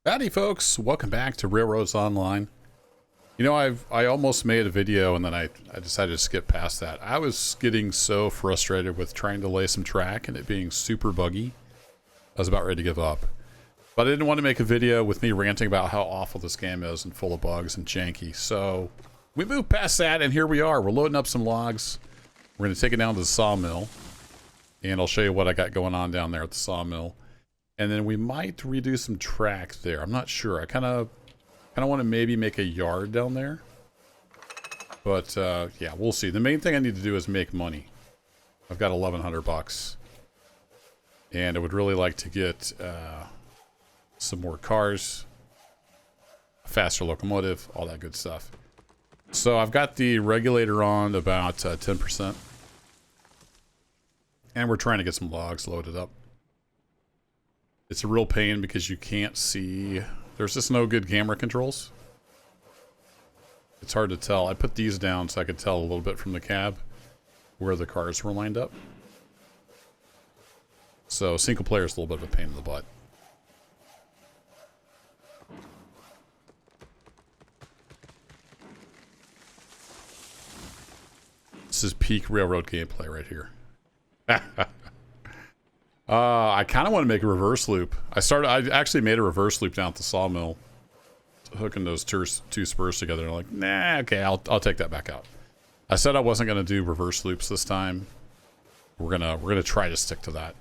Howdy folks, welcome back to Railroads Online. You know, I almost made a video and then I decided to skip past that. I was getting so frustrated with trying to lay some track and it being super buggy. I was about ready to give up. But I didn't want to make a video with me ranting about how awful this game is and full of bugs and janky. So we moved past that and here we are. We're loading up some logs. We're going to take it down to the sawmill. And I'll show you what I got going on down there at the sawmill. And then we might redo some track there. I'm not sure. I kind of want to maybe make a yard down there. But yeah, we'll see. The main thing I need to do is make money. I've got 1,100 bucks. And I would really like to get some more cars, a faster locomotive, all that good stuff. So I've got the regulator on about 10%. And we're trying to get some logs loaded up. It's a real pain because you can't see. There's just no good camera controls. It's hard to tell. I put these down so I could tell a little bit from the cab where the cars were lined up. So single player is a little bit of a pain in the butt. This is peak railroad gameplay right here. I kind of want to make a reverse loop. I actually made a reverse loop down at the sawmill, hooking those two spurs together. And I'm like, nah, okay, I'll take that back out. I said I wasn't going to do reverse loops this time. We're gonna try to stick to that,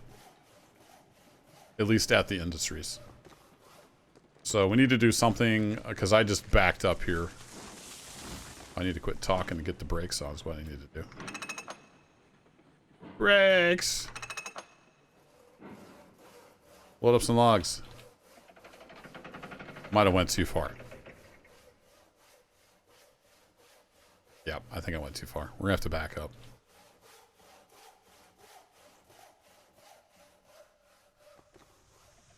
at least at the industries. So we need to do something because I just backed up here. I need to quit talking and get the brakes on. Is what I need to do. Brakes. Load up some logs. Might have went too far. Yeah, I think I went too far. We're gonna have to back up.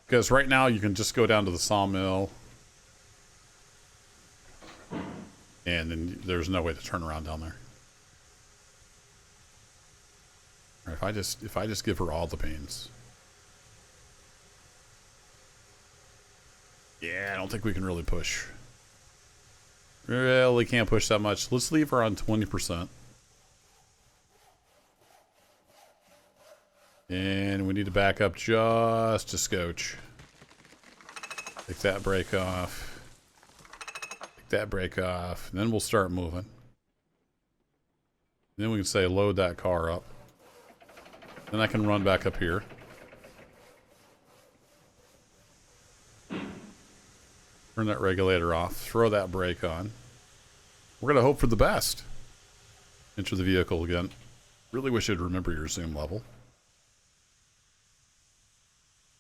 Because right now you can just go down to the sawmill. And then there's no way to turn around down there. Or if I just give her all the pains. Yeah, I don't think we can really push. Really can't push that much. Let's leave her on 20%. And we need to back up just a scotch. Take that brake off. Take that brake off. And then we'll start moving. Then we can say load that car up. Then I can run back up here. Turn that regulator off. Throw that brake on. We're going to hope for the best. Enter the vehicle again. Really wish you'd remember your zoom level.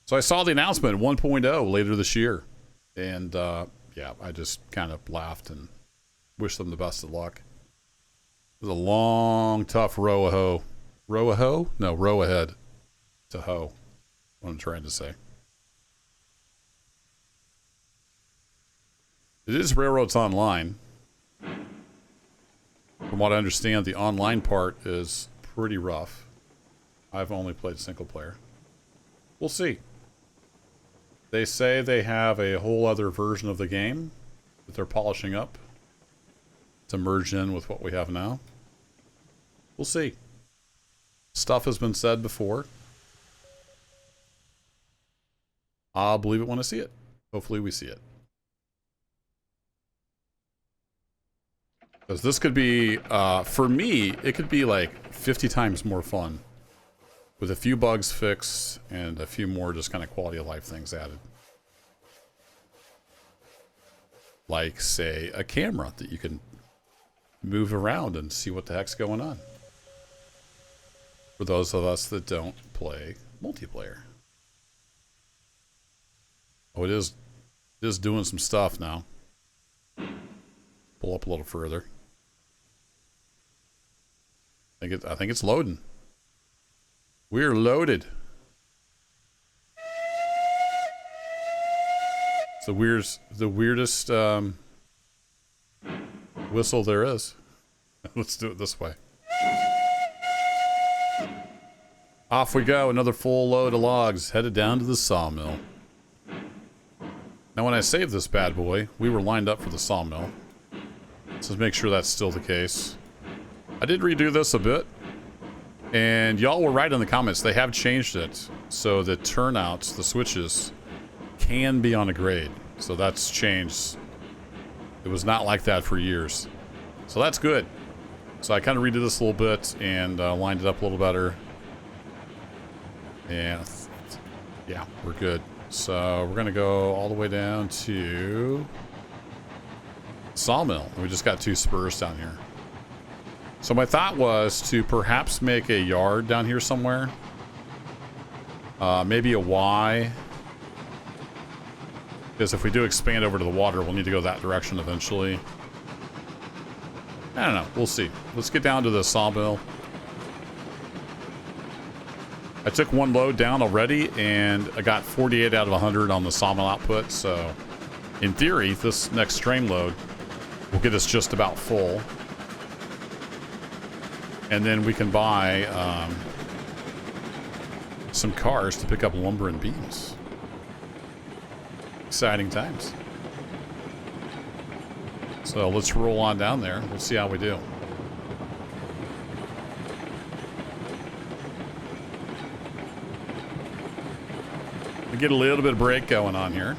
So I saw the announcement 1.0 later this year. And yeah, I just kind of laughed and wished them the best of luck. It was a long, tough row of hoe. Row of hoe? No, row ahead to hoe. What I'm trying to say. It is Railroads Online. From what I understand, the online part is pretty rough. I've only played single player. We'll see. They say they have a whole other version of the game that they're polishing up to merge in with what we have now. We'll see. Stuff has been said before. I'll believe it when I see it. Hopefully we see it. Because this could be, for me, it could be like 50 times more fun. With a few bugs fixed and a few more just kind of quality of life things added. Like, say, a camera that you can move around and see what the heck's going on. For those of us that don't play multiplayer. Oh, it is doing some stuff now. Pull up a little further. I think it's loading. We're loaded. It's the weirdest whistle there is. Let's do it this way. Off we go. Another full load of logs headed down to the sawmill. Now when I saved this bad boy, we were lined up for the sawmill. So make sure that's still the case. I did redo this a bit. And y'all were right in the comments. They have changed it. So the turnouts, the switches, can be on a grade. So that's changed. It was not like that for years. So that's good. So I kind of redid this a little bit and lined it up a little better. And yeah, we're good. So we're going to go all the way down to sawmill. We just got 2 spurs down here. So my thought was to perhaps make a yard down here somewhere. Maybe a Y. Because if we do expand over to the water, we'll need to go that direction eventually. I don't know. We'll see. Let's get down to the sawmill. I took 1 load down already, and I got 48 out of 100 on the sawmill output. So, in theory, this next train load will get us just about full. And then we can buy some cars to pick up lumber and beams. Exciting times. So let's roll on down there. We'll see how we do. We get a little bit of break going on here.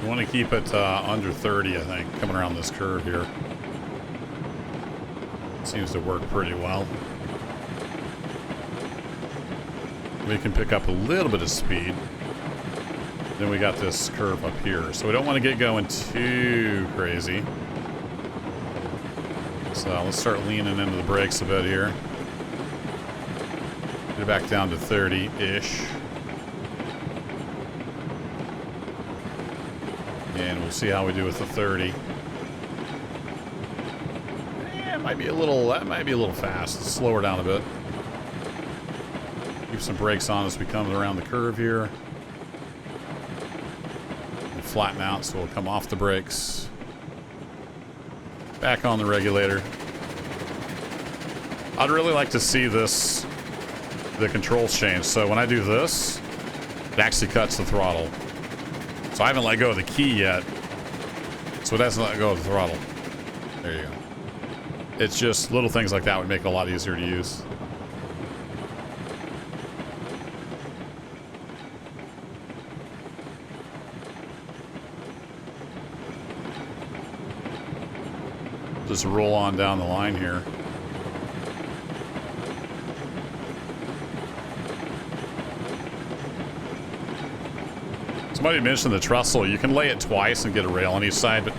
We want to keep it under 30, I think, coming around this curve here. Seems to work pretty well. We can pick up a little bit of speed. Then we got this curve up here. So we don't want to get going too crazy. So let's start leaning into the brakes a bit here. Get it back down to 30-ish. And we'll see how we do with the 30. Yeah, it might be a little, that might be a little fast. Let's slow her down a bit. Keep some brakes on as we come around the curve here. And flatten out so we'll come off the brakes. Back on the regulator. I'd really like to see this, the controls change. So when I do this, it actually cuts the throttle. So I haven't let go of the key yet. So it hasn't let go of the throttle. There you go. It's just little things like that would make it a lot easier to use. Just roll on down the line here. Somebody mentioned the trestle. You can lay it twice and get a rail on each side, but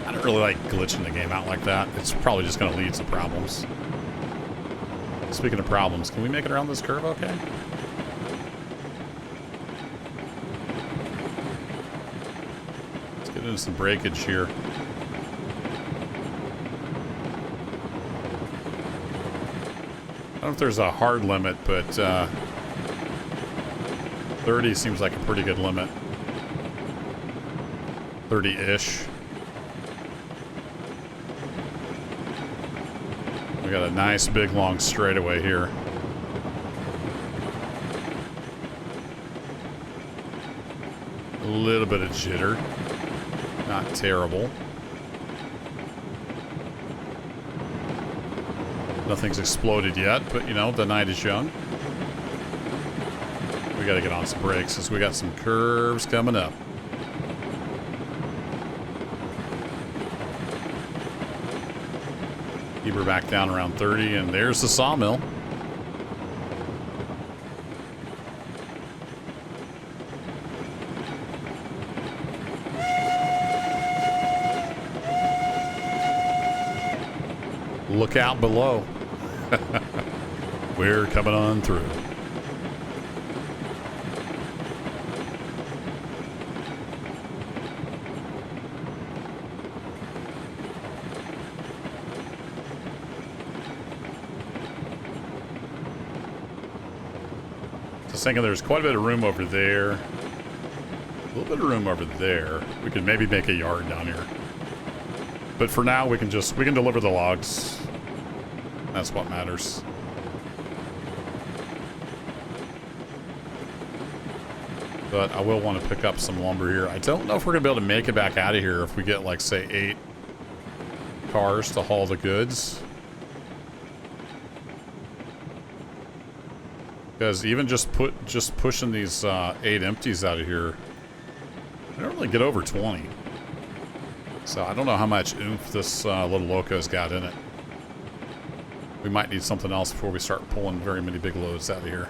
I don't really like glitching the game out like that. It's probably just going to lead to problems. Speaking of problems, can we make it around this curve okay? Let's get into some breakage here. I don't know if there's a hard limit, but 30 seems like a pretty good limit. 30-ish. We got a nice big long straightaway here. A little bit of jitter. Not terrible. Nothing's exploded yet, but you know, the night is young. We gotta get on some brakes since we got some curves coming up. Keep her back down around 30, and there's the sawmill. Look out below. We're coming on through. Just thinking there's quite a bit of room over there. A little bit of room over there. We could maybe make a yard down here. But for now, we can deliver the logs. That's what matters. But I will want to pick up some lumber here. I don't know if we're going to be able to make it back out of here if we get, like, say, 8 cars to haul the goods. Because even just pushing these 8 empties out of here, I don't really get over 20. So I don't know how much oomph this little loco's got in it. We might need something else before we start pulling very many big loads out of here.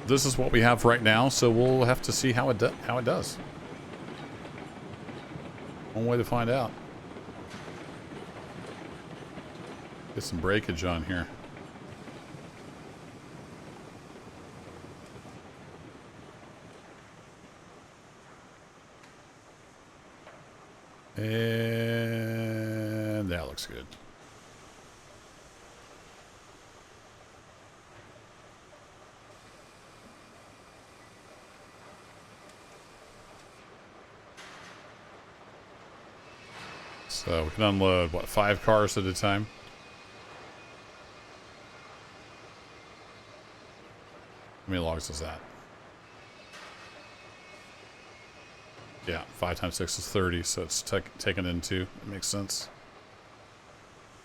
This is what we have right now, so we'll have to see how it does. One way to find out. Get some breakage on here. And that looks good. So we can unload, what, 5 cars at a time? How many logs is that? Yeah, 5 times 6 is 30, so it's taken in 2. It makes sense.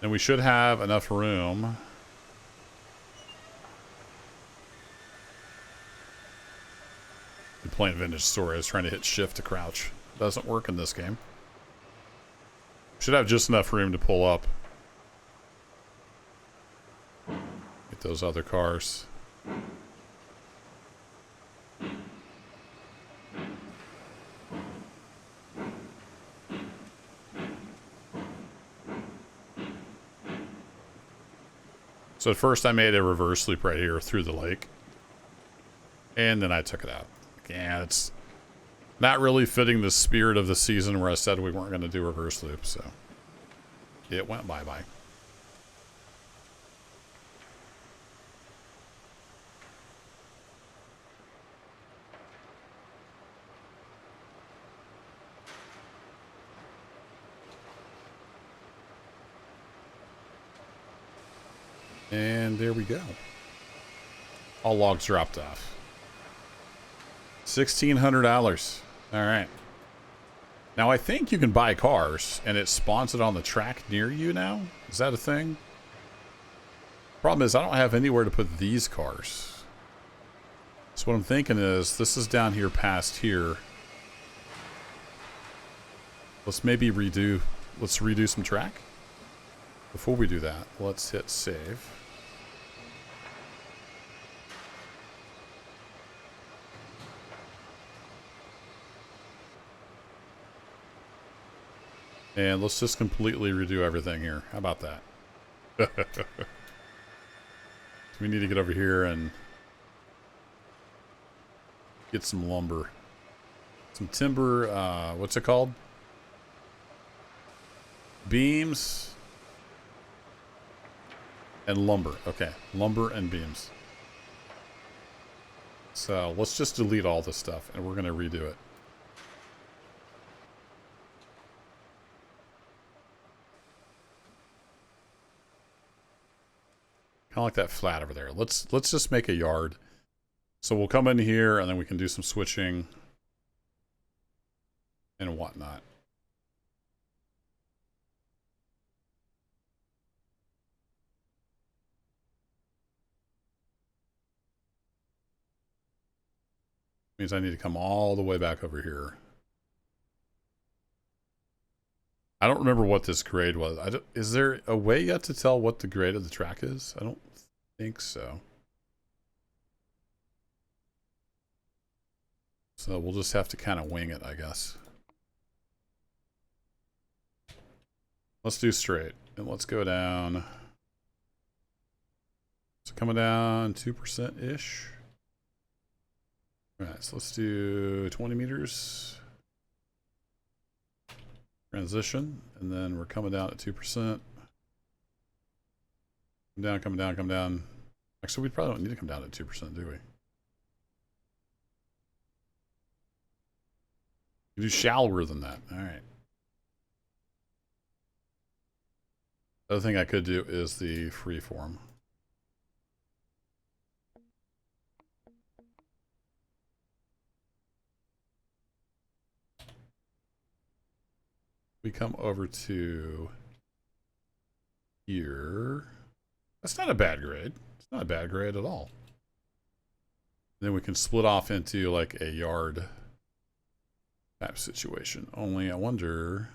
And we should have enough room. I'm playing Vintage Story. I was trying to hit shift to crouch. Doesn't work in this game. Should have just enough room to pull up. Get those other cars. So at first I made a reverse loop right here through the lake. And then I took it out. Yeah, it's not really fitting the spirit of the season where I said we weren't going to do reverse loop, so it went bye-bye. And there we go. All logs dropped off. $1,600. All right. Now, I think you can buy cars, and it spawns it on the track near you now. Is that a thing? Problem is, I don't have anywhere to put these cars. So what I'm thinking is, this is down here past here. Let's maybe redo some track. Before we do that, let's hit save. And let's just completely redo everything here. How about that? We need to get over here and get some lumber. Some timber, what's it called? Beams and lumber. Okay, lumber and beams. So let's just delete all this stuff and we're going to redo it. Kind of like that flat over there. Let's just make a yard. So we'll come in here and then we can do some switching and whatnot. Means I need to come all the way back over here. I don't remember what this grade was. Is there a way yet to tell what the grade of the track is? I don't think so. So we'll just have to kind of wing it, I guess. Let's do straight. And let's go down. So coming down 2%-ish. All right, so let's do 20 meters. Transition, and then we're coming down at 2%. Come down, come down, come down. Actually, we probably don't need to come down at 2%, do we? You do shallower than that. All right. The other thing I could do is the freeform. We come over to here. That's not a bad grade. It's not a bad grade at all. Then we can split off into like a yard type situation. Only I wonder.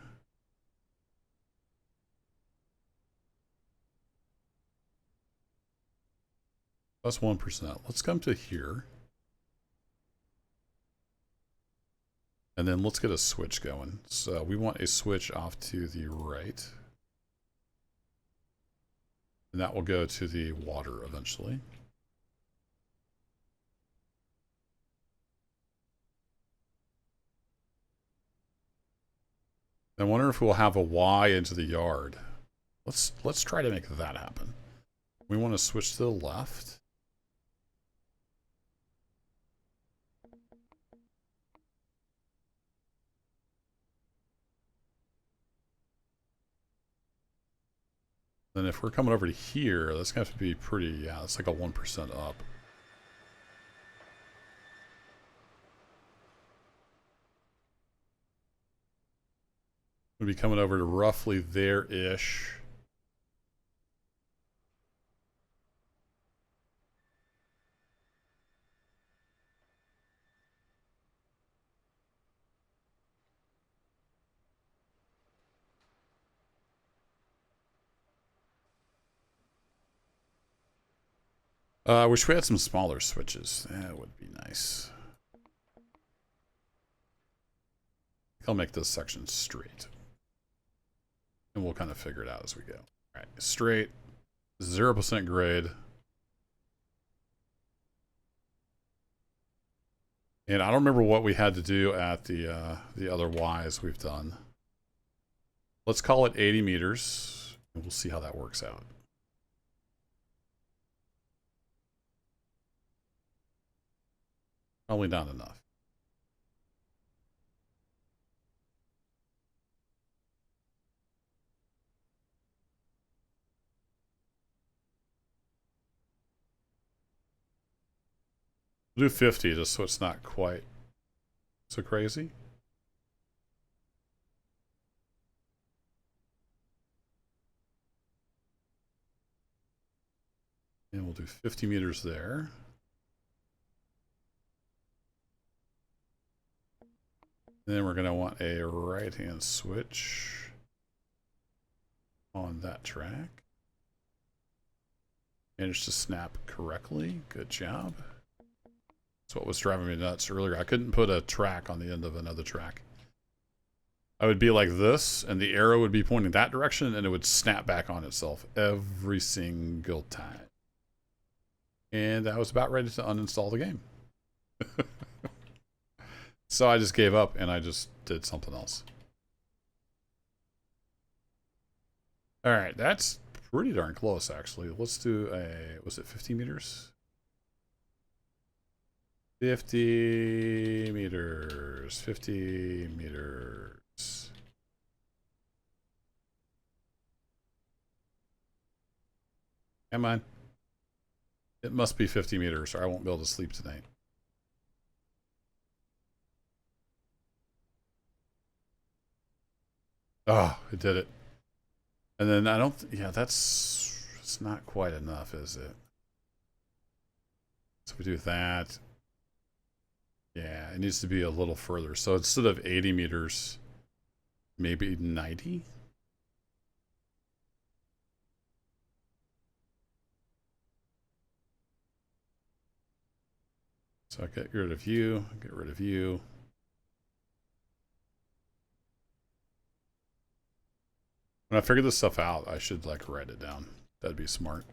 Plus 1%. Let's come to here. And then let's get a switch going. So we want a switch off to the right. And that will go to the water eventually. I wonder if we'll have a Y into the yard. Let's try to make that happen. We want to switch to the left. Then if we're coming over to here, that's going to have to be pretty, yeah, that's like a 1% up. We'll be coming over to roughly there-ish. I wish we had some smaller switches. That would be nice. I'll make this section straight. And we'll kind of figure it out as we go. All right, straight, 0% grade. And I don't remember what we had to do at the other Ys we've done. Let's call it 80 meters, and we'll see how that works out. Probably not enough. We'll do 50 just so it's not quite so crazy. And we'll do 50 meters there. And then we're going to want a right-hand switch on that track. Managed to snap correctly. Good job. That's what was driving me nuts earlier. I couldn't put a track on the end of another track. I would be like this, and the arrow would be pointing that direction, and it would snap back on itself every single time. And I was about ready to uninstall the game. So I just gave up, and I just did something else. All right, that's pretty darn close, actually. Let's do a, was it 50 meters? 50 meters, 50 meters. Come on. It must be 50 meters, or I won't be able to sleep tonight. Oh, it did it. And then I don't, yeah, it's not quite enough, is it? So we do that. Yeah, it needs to be a little further. So instead of 80 meters, maybe 90? So I get rid of you, get rid of you. When I figure this stuff out, I should like write it down. That'd be smart.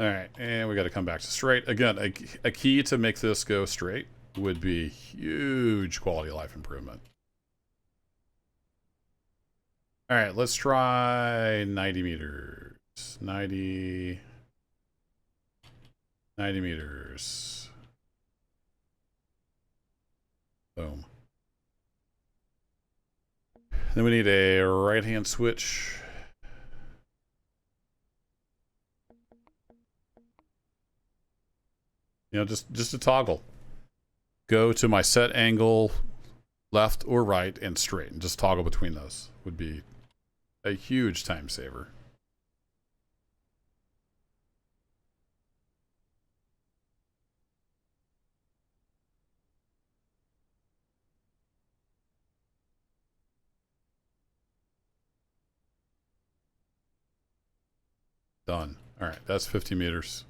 All right, and we got to come back to straight. Again, a key to make this go straight would be huge quality of life improvement. All right, let's try 90 meters. 90 90 meters. Boom. Then we need a right-hand switch. You know, just a toggle. Go to my set angle, left or right, and straight, and just toggle between those. Would be a huge time saver. Done. All right, that's 50 meters.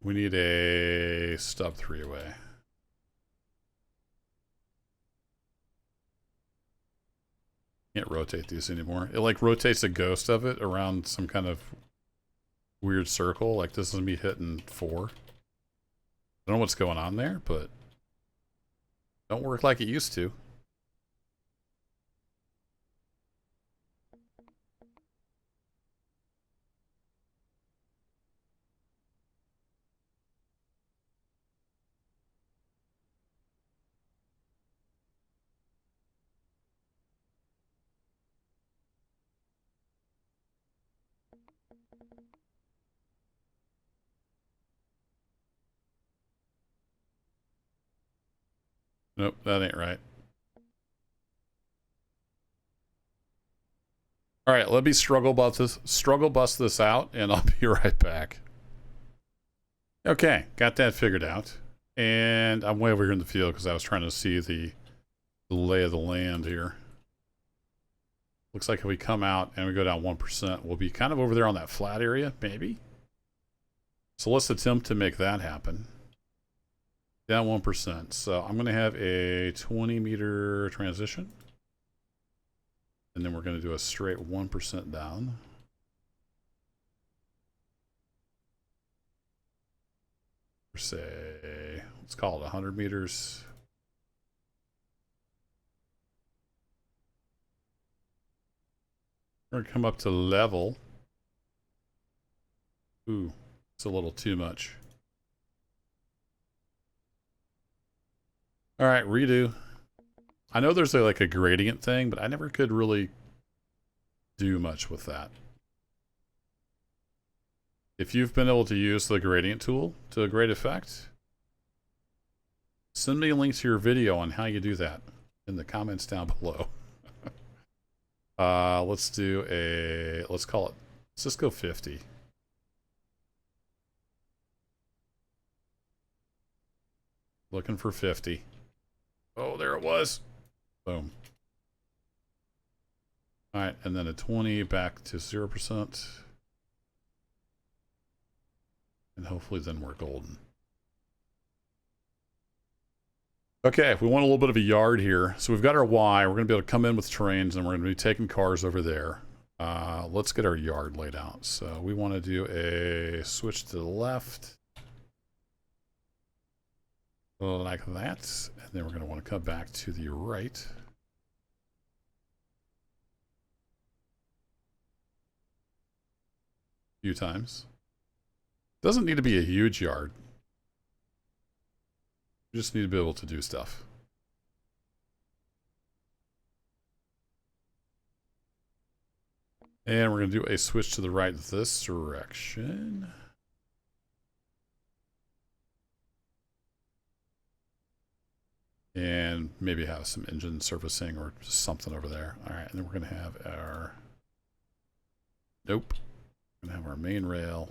We need a stub 3 away. Can't rotate these anymore. It like rotates a ghost of it around some kind of weird circle. Like this is gonna be hitting 4. I don't know what's going on there, but don't work like it used to. Nope, that ain't right. All right, let me struggle bust this out, and I'll be right back. Okay, got that figured out. And I'm way over here in the field because I was trying to see the lay of the land here. Looks like if we come out and we go down 1%, we'll be kind of over there on that flat area, maybe. So let's attempt to make that happen. Down 1%. So I'm going to have a 20-meter transition. And then we're going to do a straight 1% down. Say, let's call it 100 meters. We're going to come up to level. Ooh, it's a little too much. All right, redo. I know there's like a gradient thing, but I never could really do much with that. If you've been able to use the gradient tool to a great effect, send me a link to your video on how you do that in the comments down below. Let's do a, let's just go 50. Looking for 50. Oh, there it was. Boom. All right, and then a 20 back to 0%. And hopefully then we're golden. Okay, we want a little bit of a yard here. So we've got our Y. We're going to be able to come in with trains, and we're going to be taking cars over there. Let's get our yard laid out. So we want to do a switch to the left. Like that. And then we're going to want to come back to the right. A few times. Doesn't need to be a huge yard. You just need to be able to do stuff. And we're going to do a switch to the right this direction. And maybe have some engine servicing or just something over there. All right, and then we're going to have our... Nope. We're going to have our main rail.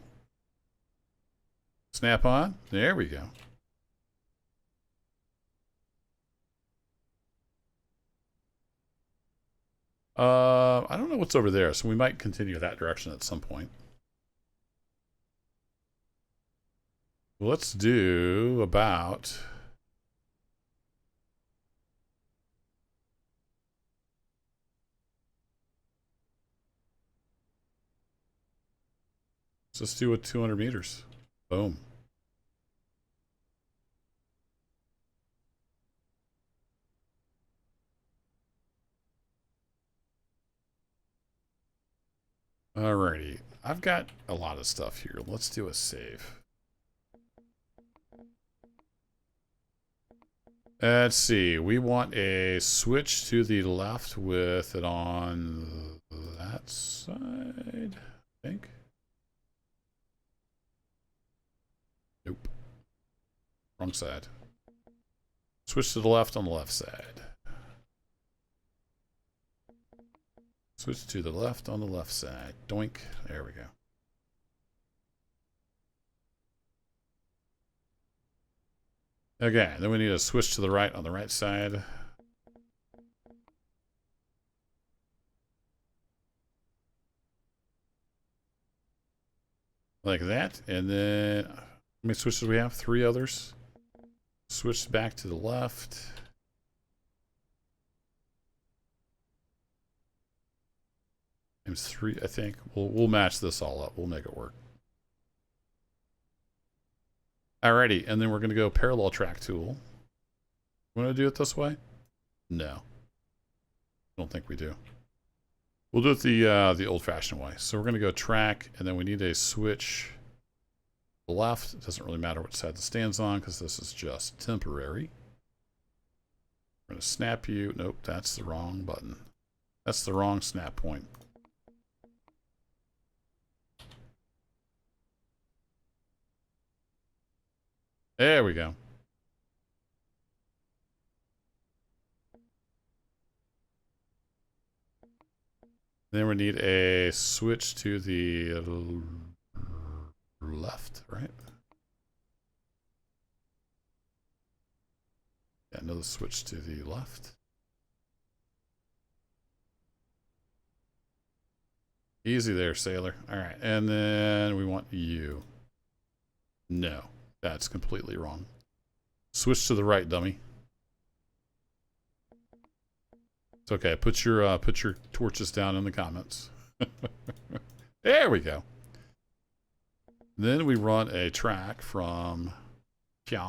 Snap on. There we go. I don't know what's over there, so we might continue that direction at some point. Let's do about... Let's do it 200 meters. Boom. Alrighty. I've got a lot of stuff here. Let's do a save. Let's see. We want a switch to the left with it on that side, I think. Nope. Wrong side. Switch to the left on the left side. Switch to the left on the left side. Doink. There we go. Okay, then we need a switch to the right on the right side. Like that. And then, how many switches do we have? 3 others. Switch back to the left. Times 3, I think. We'll match this all up. We'll make it work. Alrighty, and then we're going to go parallel track tool. Want to do it this way? No. I don't think we do. We'll do it the old-fashioned way. So we're going to go track, and then we need a switch to the left. It doesn't really matter which side the stand's on, because this is just temporary. We're going to snap you. Nope, that's the wrong button. That's the wrong snap point. There we go. Then we need a switch to the left, right? Yeah, another switch to the left. Easy there, sailor. All right, and then we want you. No. That's completely wrong. Switch to the right, dummy. It's okay. Put your torches down in the comments. There we go. Then we run a track from here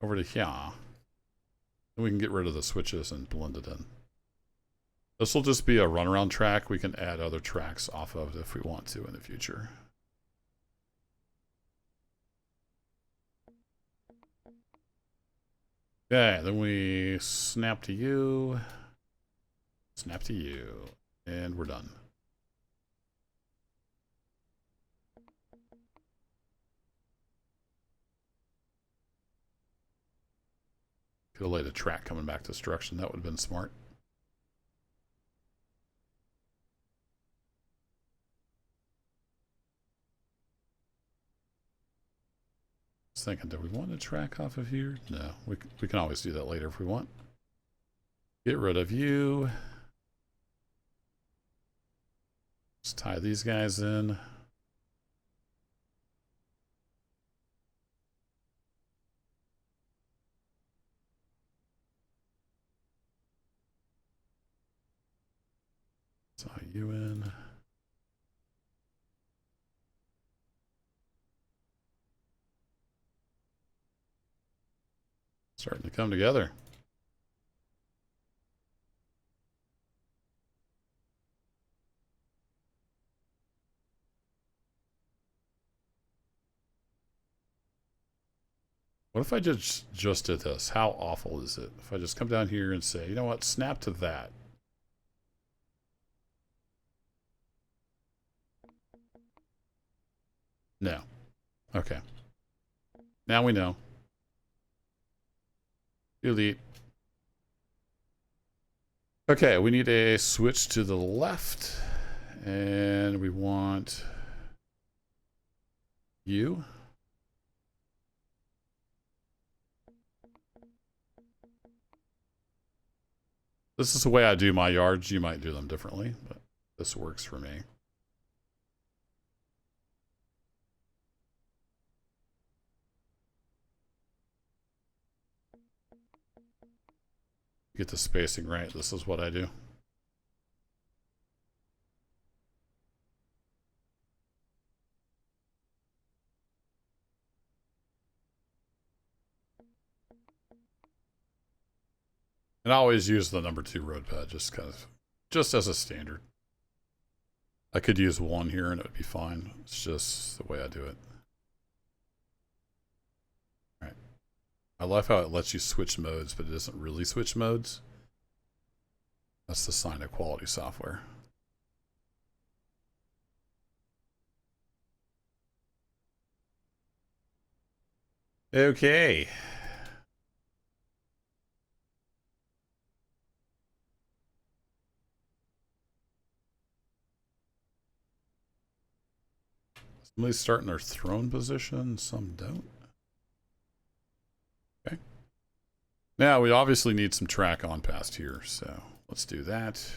over to here. Then we can get rid of the switches and blend it in. This will just be a runaround track. We can add other tracks off of it if we want to in the future. Okay, then we snap to you, and we're done. Could have laid a track coming back to destruction. That would have been smart. Thinking, do we want to track off of here? No, we can always do that later if we want. Get rid of you. Let's tie these guys in. Tie you in. Starting to come together. What if I just did this? How awful is it if I just come down here and say, you know what, snap to that. No. Okay. Now we know. Delete. Okay, we need a switch to the left, and we want you. This is the way I do my yards. You might do them differently, but this works for me. Get the spacing right. This is what I do. And I always use the number 2 road pad just as a standard. I could use 1 here and it would be fine. It's just the way I do it. All right. I love how it lets you switch modes, but it doesn't really switch modes. That's the sign of quality software. Okay. Somebody's starting their throne position, some don't. Okay. Now we obviously need some track on past here, so let's do that.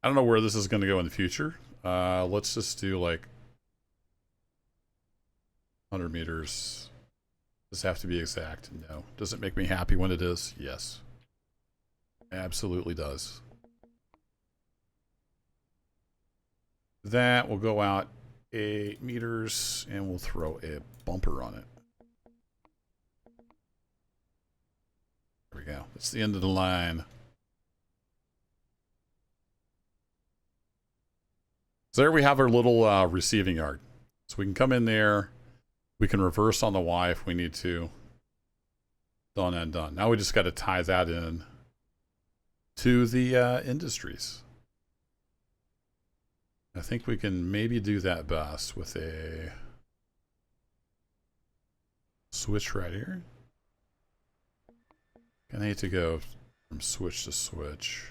I don't know where this is going to go in the future. Let's just do like 100 meters. Does it have to be exact? No. Does it make me happy when it is? Yes. Absolutely does. That will go out 8 meters and we'll throw a bumper on it. There we go. It's the end of the line. So there we have our little receiving yard. So we can come in there. We can reverse on the Y if we need to. Done and done. Now we just got to tie that in to the industries. I think we can maybe do that best with a switch right here. I need to go from switch to switch.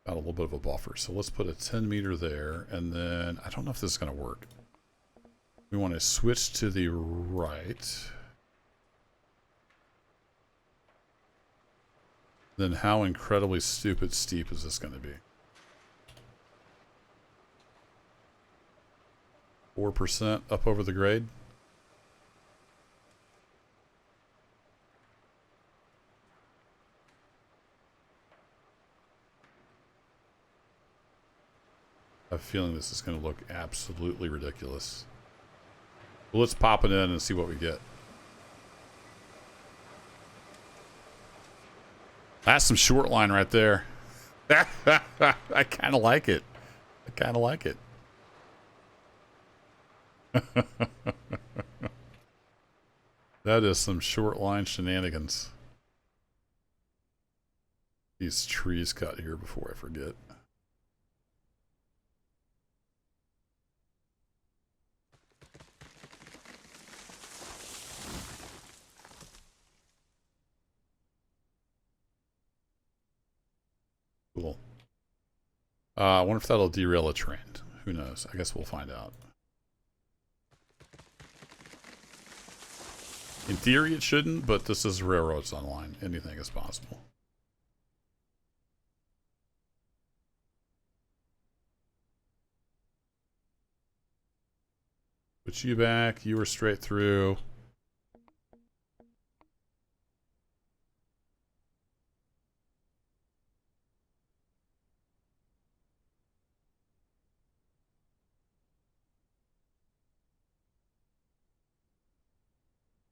Got a little bit of a buffer. So let's put a 10 meter there. And then I don't know if this is going to work. We want to switch to the right. Then how incredibly stupid steep is this going to be? 4% up over the grade. I have a feeling this is going to look absolutely ridiculous. Well, let's pop it in and see what we get. That's some short line right there. I kind of like it. I kind of like it. That is some short line shenanigans. These trees cut here before I forget. Cool. I wonder if that'll derail a train. Who knows? I guess we'll find out. In theory, it shouldn't, but this is Railroads Online. Anything is possible. Put you back. You were straight through.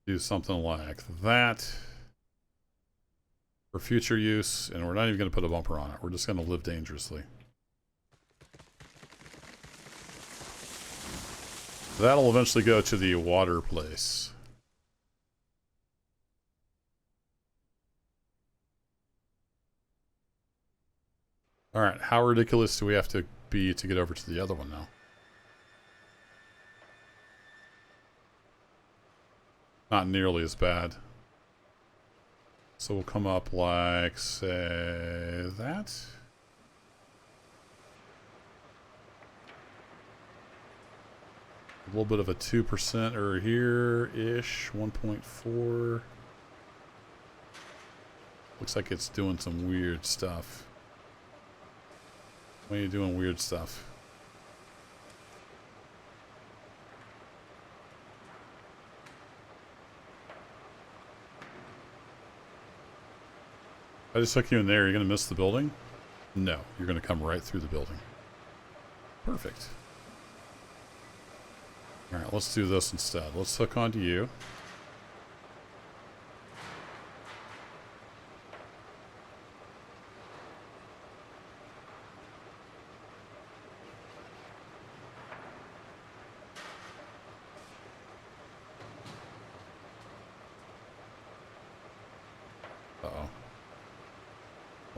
Do something like that for future use, and we're not even going to put a bumper on it. We're just going to live dangerously. That'll eventually go to the water place. All right, how ridiculous do we have to be to get over to the other one now? Not nearly as bad. So we'll come up like, say, that. A little bit of a 2% or here-ish, 1.4. Looks like it's doing some weird stuff. When are you doing weird stuff? If I just took you in there, you're going to miss the building? No, you're going to come right through the building. Perfect. Alright, let's do this instead. Let's hook onto you.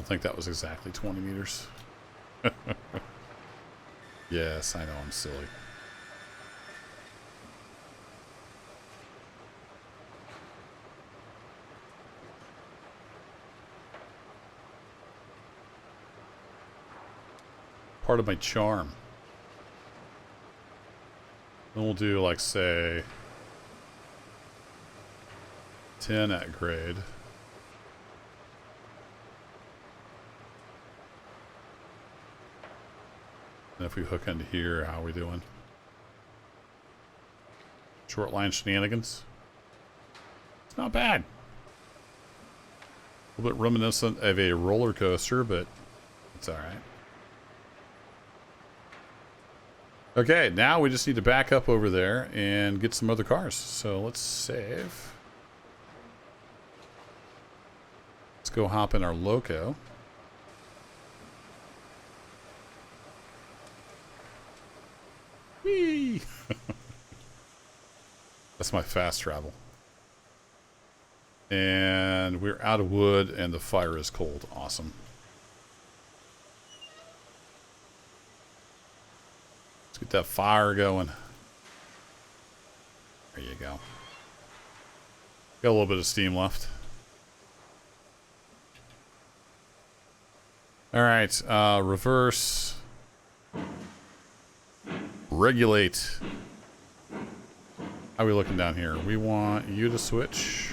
I think that was exactly 20 meters. Yes, I know I'm silly. Part of my charm. Then we'll do, like, say, 10 at grade. And if we hook into here, how are we doing? Short line shenanigans. It's not bad. A little bit reminiscent of a roller coaster, but it's alright. Okay, now we just need to back up over there and get some other cars. So let's save. Let's go hop in our loco. Whee! That's my fast travel. And we're out of wood and the fire is cold. Awesome. Let's get that fire going. There you go. Got a little bit of steam left. Alright, reverse. Regulate. How are we looking down here? We want you to switch.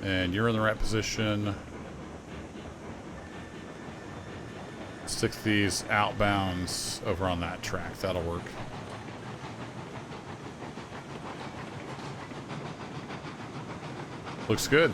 And you're in the right position. Stick these outbounds over on that track. That'll work. Looks good.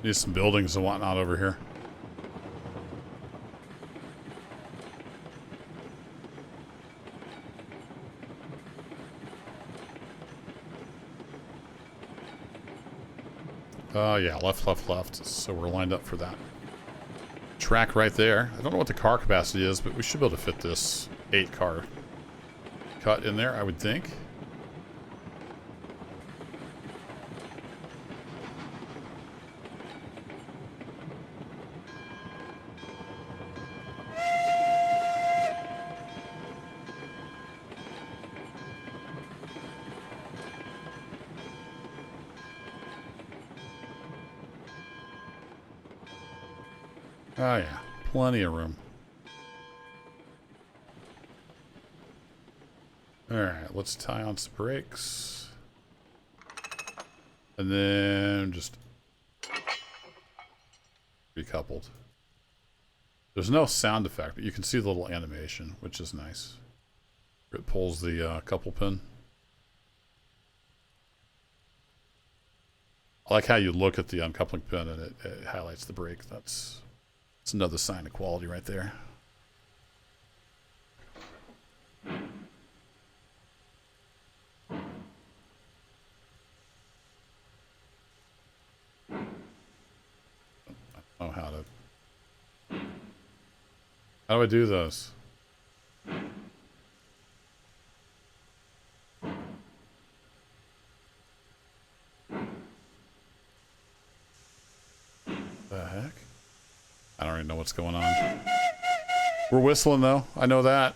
Need some buildings and whatnot over here. Yeah, left. So we're lined up for that. Track right there. I don't know what the car capacity is, but we should be able to fit this 8-car cut in there, I would think. Oh yeah, plenty of room. Alright, let's tie on some brakes. And then just recoupled. There's no sound effect, but you can see the little animation, which is nice. It pulls the couple pin. I like how you look at the uncoupling pin and it highlights the brake. That's another sign of quality right there. I don't know how to... How do I do those? The heck? I don't even know what's going on. We're whistling though. I know that.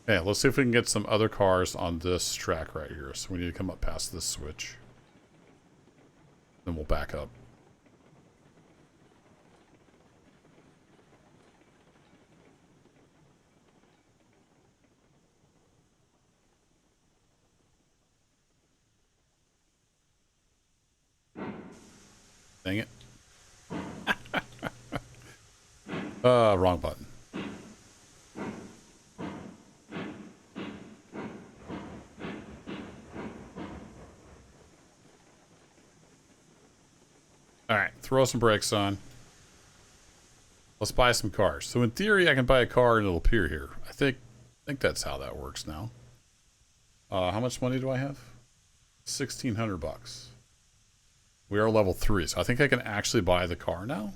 Yeah, let's see if we can get some other cars on this track right here. So we need to come up past this switch. Then we'll back up. Dang it. Wrong button. Alright, throw some brakes on. Let's buy some cars. So in theory, I can buy a car and it'll appear here. I think that's how that works now. How much money do I have? 1,600 bucks. We are level 3, so I think I can actually buy the car now.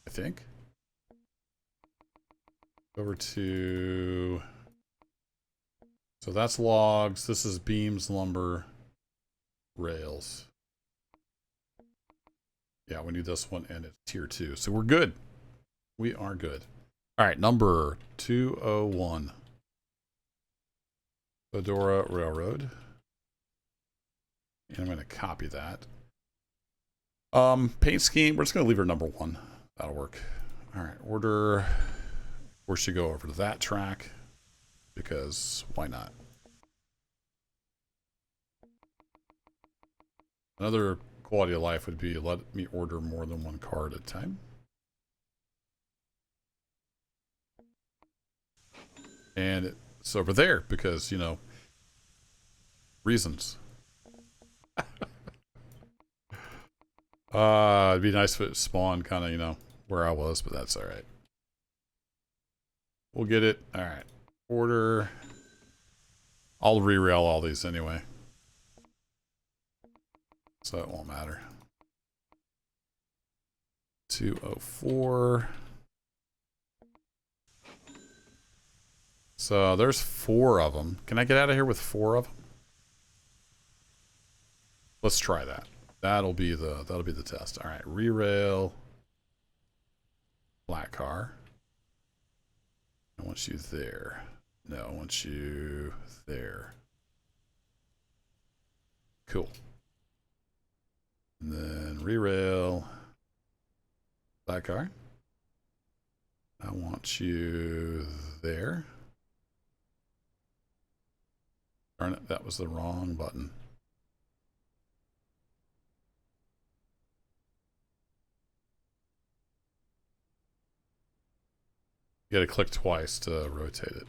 I think. Over to... So that's logs. This is beams, lumber, rails. Yeah, we need this one and it's tier 2. So we're good. We are good. All right, number 201. Fedora Railroad. And I'm going to copy that. Paint scheme, we're just going to leave her number 1. That'll work. All right, order. We should go over to that track because why not? Another quality of life would be let me order more than one car at a time. And it's over there because, you know, reasons. It'd be nice if it spawned kind of, you know, where I was, but that's all right. We'll get it. All right. Order. I'll re-rail all these anyway. So it won't matter. 204. So there's 4 of them. Can I get out of here with 4 of them? Let's try that. That'll be the test. All right, re-rail. Black car. I want you there. No, I want you there. Cool. And then re-rail. Black car. I want you there. Darn it, that was the wrong button. You gotta click twice to rotate it.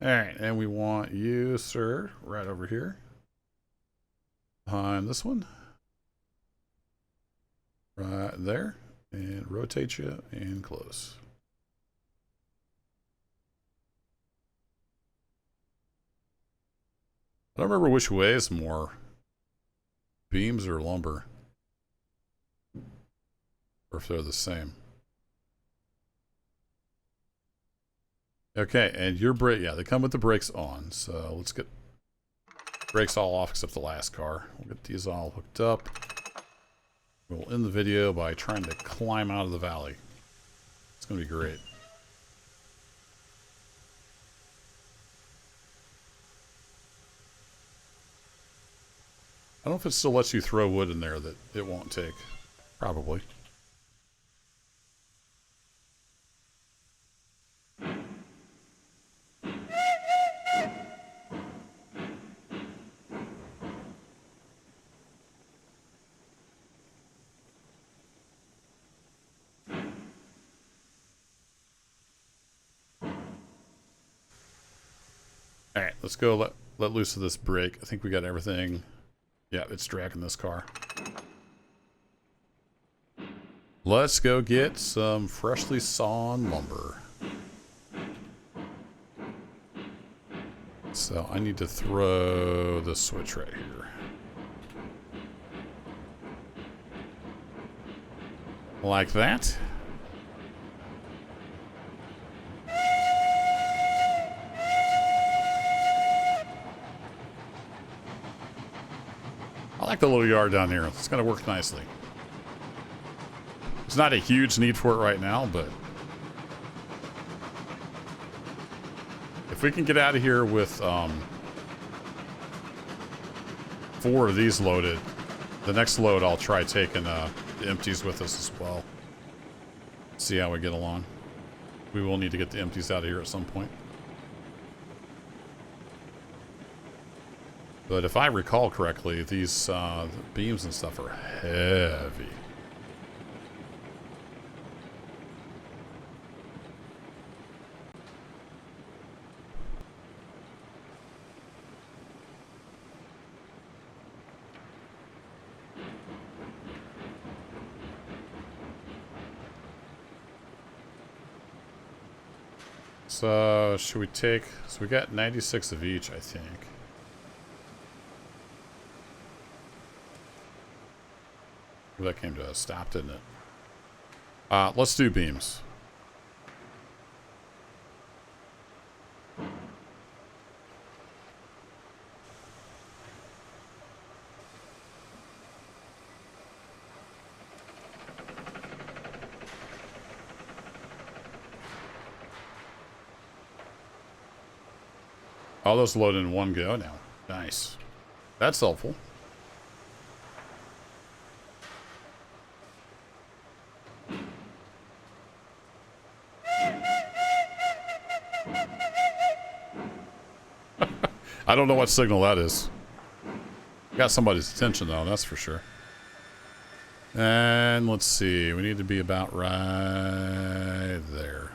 Alright, and we want you, sir, right over here. Behind this one. Right there. And rotate you and close. I don't remember which way is more. Beams or lumber. Or if they're the same. Okay, and your brake, yeah, they come with the brakes on. So let's get brakes all off except the last car. We'll get these all hooked up. We'll end the video by trying to climb out of the valley. It's going to be great. I don't know if it still lets you throw wood in there that it won't take. Probably. Alright, let's go let loose of this brake. I think we got everything. Yeah, it's dragging this car. Let's go get some freshly sawn lumber. So I need to throw the switch right here. Like that. I like the little yard down here. It's going to work nicely. There's not a huge need for it right now, but if we can get out of here with 4 of these loaded, the next load I'll try taking the empties with us as well. See how we get along. We will need to get the empties out of here at some point. But if I recall correctly, these beams and stuff are heavy. So, should we take... So we got 96 of each, I think. Ooh, that came to a stop, didn't it? Let's do beams. All those load in one go now. Nice. That's helpful. I don't know what signal that is. Got somebody's attention though, that's for sure. And let's see, we need to be about right there.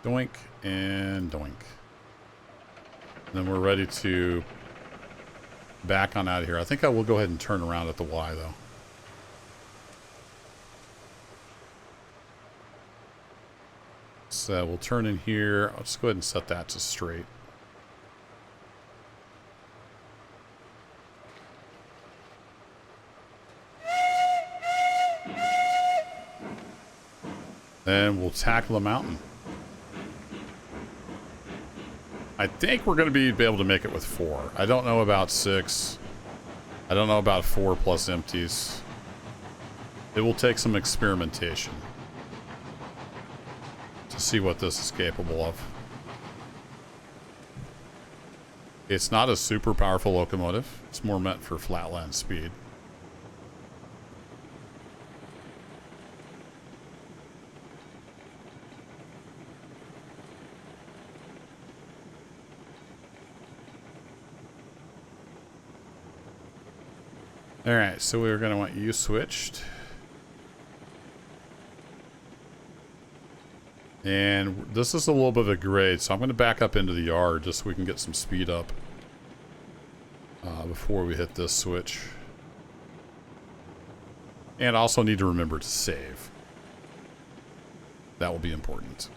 Doink and doink. And then we're ready to back on out of here. I think I will go ahead and turn around at the Y though. So we'll turn in here. I'll just go ahead and set that to straight. Then we'll tackle the mountain. I think we're going to be able to make it with 4. I don't know about 6. I don't know about 4 plus empties. It will take some experimentation to see what this is capable of. It's not a super powerful locomotive. It's more meant for flatland speed. Alright, so we're going to want you switched. And this is a little bit of a grade, so I'm going to back up into the yard just so we can get some speed up before we hit this switch. And I also need to remember to save. That will be important.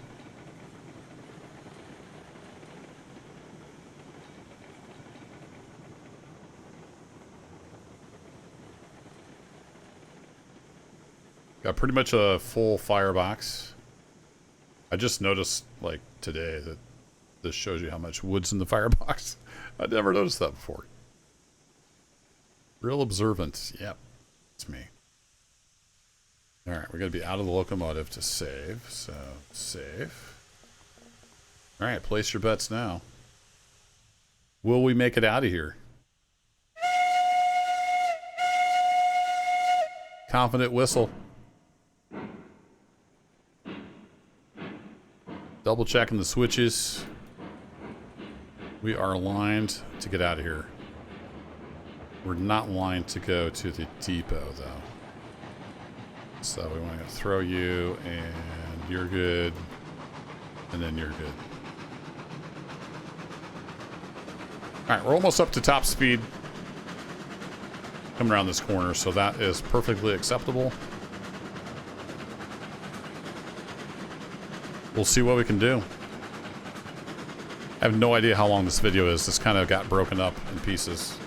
Got pretty much a full firebox. I just noticed, like, today that this shows you how much wood's in the firebox. I'd never noticed that before. Real observant. Yep. It's me. Alright, we're going to be out of the locomotive to save. So, save. Alright, place your bets now. Will we make it out of here? Confident whistle. Double checking the switches. We are aligned to get out of here. We're not lined to go to the depot though. So we want to throw you and you're good. And then you're good. Alright, we're almost up to top speed. Coming around this corner, so that is perfectly acceptable. We'll see what we can do. I have no idea how long this video is. This kind of got broken up in pieces.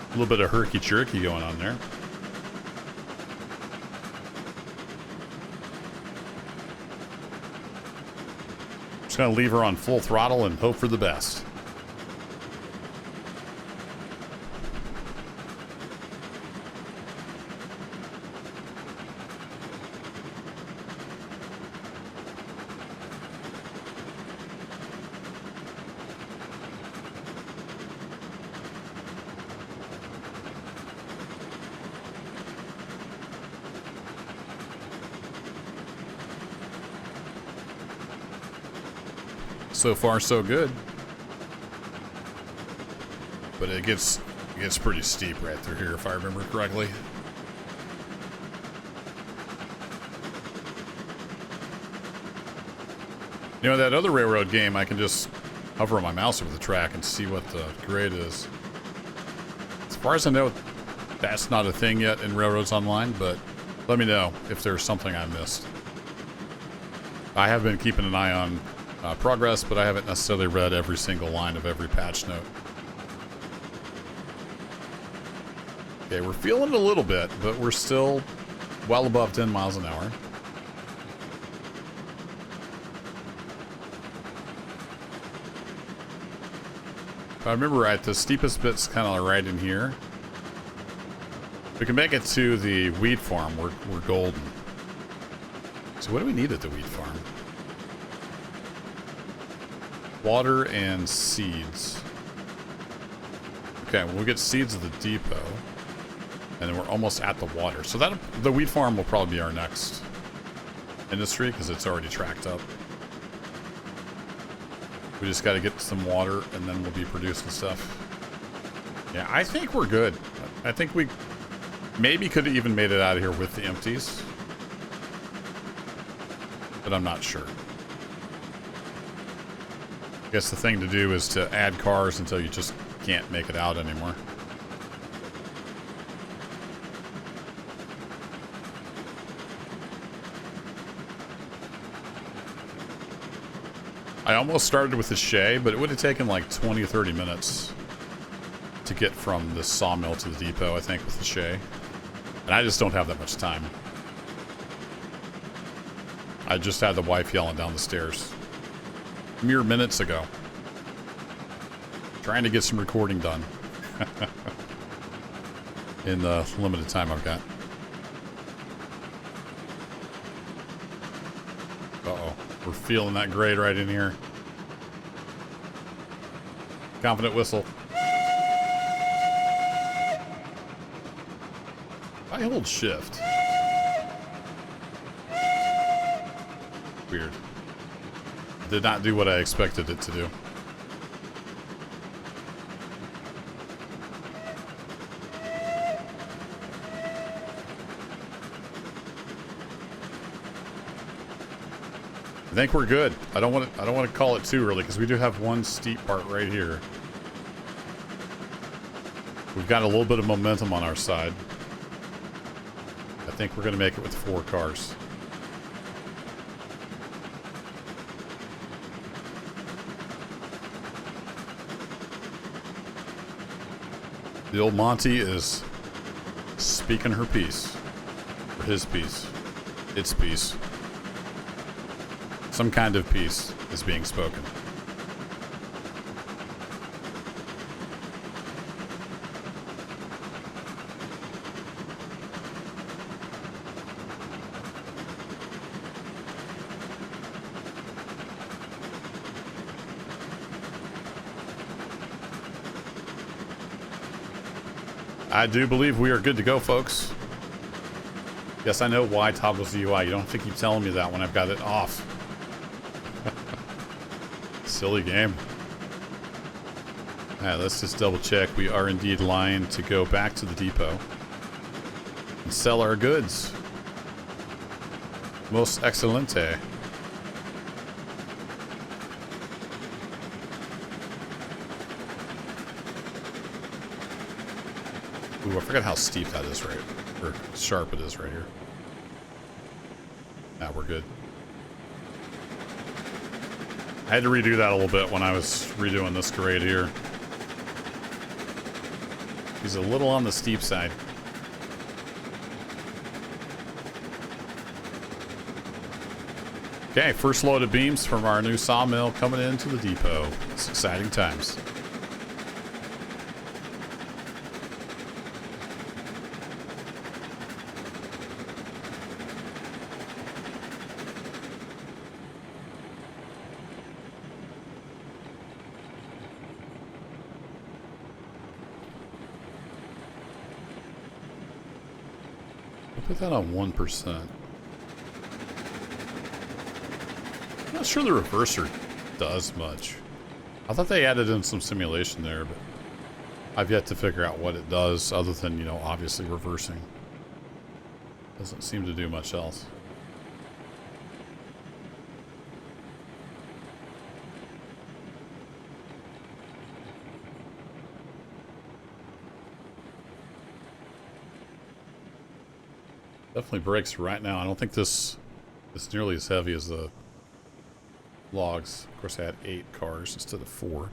A little bit of herky-jerky going on there. Just gonna leave her on full throttle and hope for the best. So far, so good. But it gets pretty steep right through here, if I remember correctly. You know, that other railroad game, I can just hover on my mouse over the track and see what the grade is. As far as I know, that's not a thing yet in Railroads Online, but let me know if there's something I missed. I have been keeping an eye on progress, but I haven't necessarily read every single line of every patch note. Okay, we're feeling it a little bit, but we're still well above 10 miles an hour. If I remember right, the steepest bit's kind of right in here. We can make it to the wheat farm. We're golden. So what do we need at the wheat farm? Water and seeds. Okay, we'll get seeds at the depot. And then we're almost at the water. So that the wheat farm will probably be our next industry because it's already tracked up. We just got to get some water and then we'll be producing stuff. Yeah, I think we're good. I think we maybe could have even made it out of here with the empties. But I'm not sure. I guess the thing to do is to add cars until you just can't make it out anymore. I almost started with the Shay, but it would have taken like 20 or 30 minutes to get from the sawmill to the depot, I think, with the Shay. And I just don't have that much time. I just had the wife yelling down the stairs mere minutes ago. Trying to get some recording done in the limited time I've got. Uh-oh. We're feeling that grade right in here. Confident whistle. I hold shift. Weird. Did not do what I expected it to do. I think we're good. I don't want to call it too early because we do have one steep part right here. We've got a little bit of momentum on our side. I think we're going to make it with 4 cars. The old Monty is speaking her piece. Or his piece. Its piece. Some kind of piece is being spoken. I do believe we are good to go, folks. Yes, I know why toggles the UI. You don't have to keep telling me that when I've got it off. Silly game. Alright, let's just double check. We are indeed lying to go back to the depot and sell our goods. Most excelente. Ooh, I forgot how steep that is right, or sharp it is right here. Now we're good. I had to redo that a little bit when I was redoing this grade here. He's a little on the steep side. Okay, first load of beams from our new sawmill coming into the depot. It's exciting times. Put that on 1%. I'm not sure the reverser does much. I thought they added in some simulation there, but I've yet to figure out what it does other than, you know, obviously reversing. Doesn't seem to do much else. Definitely brakes right now. I don't think this is nearly as heavy as the logs. Of course, I had 8 cars instead of 4.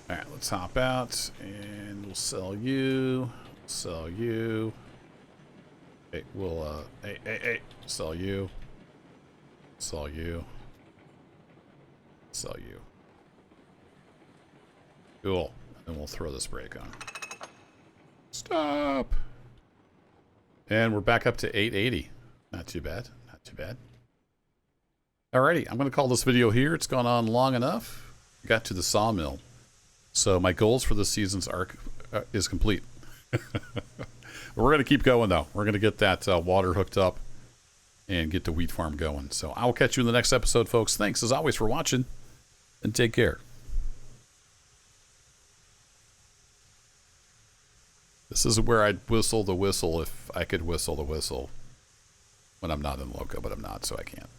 Alright, let's hop out and we'll sell you. Sell you. Hey, we'll, hey. Sell you. Sell you. Sell you. Cool. And we'll throw this brake on. Stop! And we're back up to 880. Not too bad. Not too bad. Alrighty, I'm going to call this video here. It's gone on long enough. Got to the sawmill. So my goals for this season's arc is complete. We're going to keep going, though. We're going to get that water hooked up and get the wheat farm going. So I will catch you in the next episode, folks. Thanks, as always, for watching, and take care. This is where I'd whistle the whistle if I could whistle the whistle when I'm not in Loco, but I'm not, so I can't.